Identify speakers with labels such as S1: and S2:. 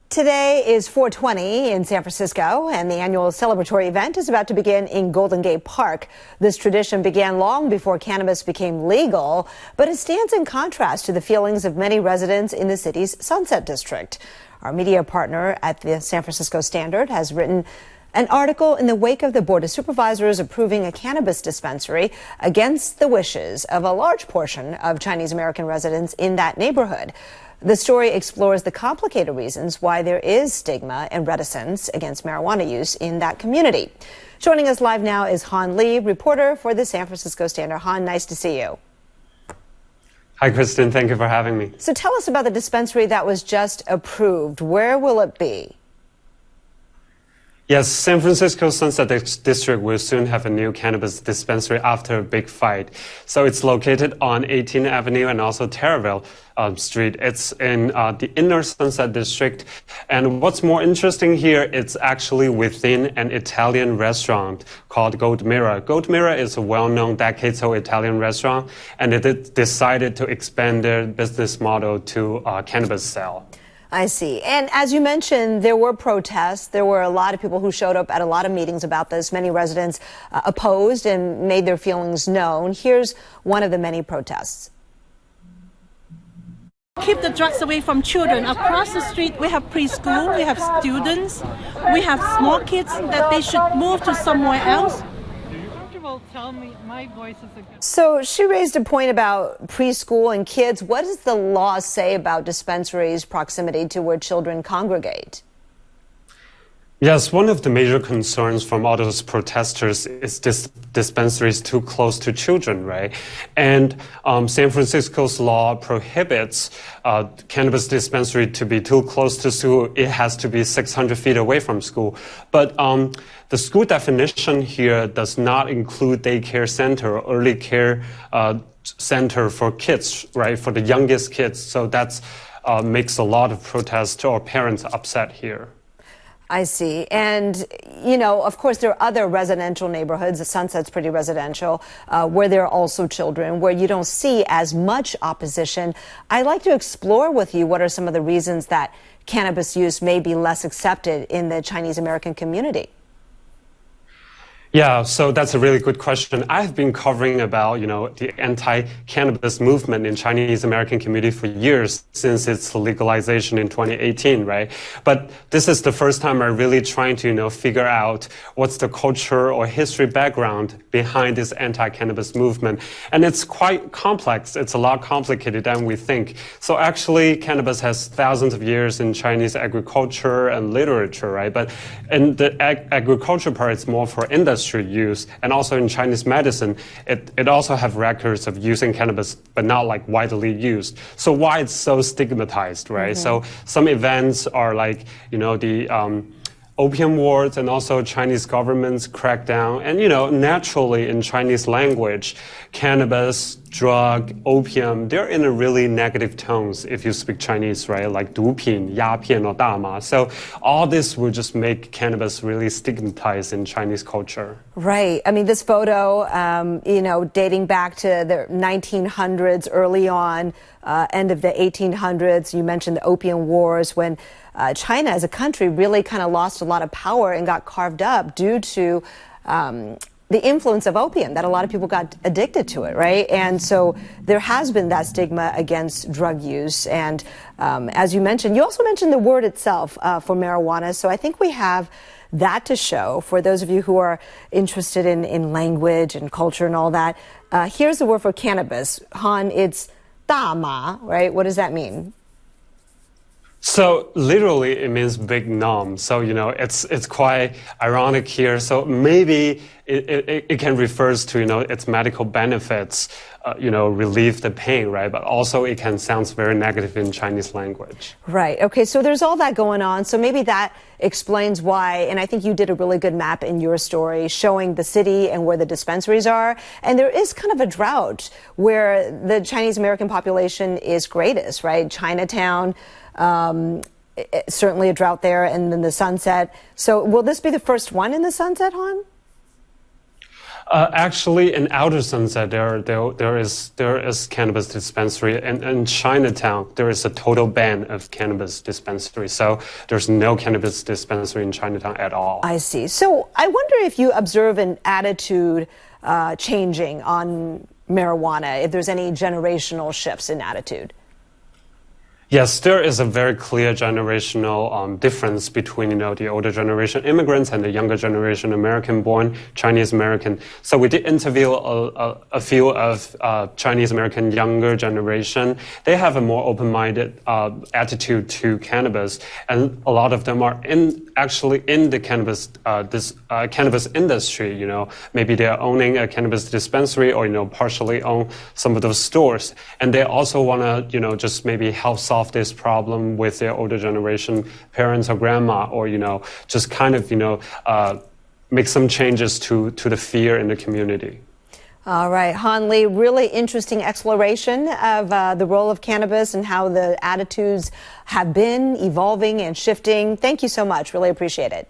S1: Today is 420 in San Francisco, and the annual celebratory event is about to begin in Golden Gate Park. This tradition began long before cannabis became legal, but it stands in contrast to the feelings of many residents in the city's Sunset District. Our media partner at the San Francisco Standard has written an article in the wake of the Board of Supervisors approving a cannabis dispensary against the wishes of a large portion of Chinese American residents in that neighborhood. The story explores the complicated reasons why there is stigma and reticence against marijuana use in that community. Joining us live now is Han Lee, reporter for the San Francisco Standard. Han, nice to see you.
S2: Hi, Kristen. Thank you for having me.
S1: So tell us about the dispensary that was just approved. Where will it be?
S2: Yes, San Francisco Sunset District will soon have a new cannabis dispensary after a big fight. So it's located on 18th Avenue and also Terraville Street. It's in the inner Sunset District. And what's more interesting here, it's actually within an Italian restaurant called Gold Mirror. Gold Mirror is a well-known decades-old Italian restaurant, and it decided to expand their business model to cannabis sale.
S1: I see. And as you mentioned, there were protests. There were a lot of people who showed up at a lot of meetings about this. Many residents opposed and made their feelings known. Here's one of the many protests.
S3: Keep the drugs away from children. Across the street, we have preschool, we have students, we have small kids that they should move to somewhere else.
S4: Tell me my voice is a good.
S1: So she raised a point about preschool and kids. What does the law say about dispensaries' proximity to where children congregate?
S2: Yes, one of the major concerns from all those protesters is dispensaries too close to children, right? And San Francisco's law prohibits cannabis dispensary to be too close to school. It has to be 600 feet away from school. But the school definition here does not include daycare center or early care center for kids, right? For the youngest kids. So that makes a lot of protests or parents upset here.
S1: I see. And, you know, of course, there are other residential neighborhoods. The Sunset's pretty residential, where there are also children, where you don't see as much opposition. I'd like to explore with you what are some of the reasons that cannabis use may be less accepted in the Chinese American community.
S2: Yeah, so that's a really good question. I've been covering about, the anti-cannabis movement in Chinese American community for years, since its legalization in 2018, right? But this is the first time I'm really trying to, figure out what's the culture or history background behind this anti-cannabis movement. And it's quite complex. It's a lot complicated than we think. So actually, cannabis has thousands of years in Chinese agriculture and literature, right? But in the agriculture part, it's more for industry use, and also in Chinese medicine, it also have records of using cannabis, but not like widely used. So why it's so stigmatized, right? Mm-hmm. So some events are like, the opium wars and also Chinese government's crackdown. And, naturally in Chinese language, cannabis, drug, opium, they're in a really negative tones if you speak Chinese, right? Like 毒品, 鸦片, or 大麻. So all this will just make cannabis really stigmatized in Chinese culture.
S1: Right. I mean, this photo, dating back to the 1900s, early on, end of the 1800s. You mentioned the opium wars when China as a country really kind of lost a lot of power and got carved up due to the influence of opium, that a lot of people got addicted to it, right? And so there has been that stigma against drug use. And as you mentioned, you also mentioned the word itself for marijuana. So I think we have that to show for those of you who are interested in language and culture and all that. Here's the word for cannabis. Han, it's 大麻, right? What does that mean?
S2: So literally it means big numb. So, it's quite ironic here. So maybe it can refers to, its medical benefits, relieve the pain, right? But also it can sound very negative in Chinese language.
S1: Right. Okay. So there's all that going on. So maybe that explains why. And I think you did a really good map in your story showing the city and where the dispensaries are. And there is kind of a drought where the Chinese American population is greatest, right? Chinatown, certainly a drought there, and then the Sunset. So will this be the first one in the Sunset, Han?
S2: Actually, in outer Sunset, there is cannabis dispensary, and in Chinatown there is a total ban of cannabis dispensary. So there's no cannabis dispensary in Chinatown at all.
S1: I see. So I wonder if you observe an attitude changing on marijuana, if there's any generational shifts in attitude.
S2: Yes, there is a very clear generational difference between, the older generation immigrants and the younger generation American-born Chinese American. So we did interview a few of Chinese American younger generation. They have a more open-minded attitude to cannabis, and a lot of them are actually in the cannabis cannabis industry. Maybe they're owning a cannabis dispensary, or partially own some of those stores, and they also want to just maybe help solve this problem with their older generation parents or grandma, or just kind of make some changes to the fear in the community.
S1: All right, Han Lee, really interesting exploration of the role of cannabis and how the attitudes have been evolving and shifting. Thank you so much. Really appreciate it.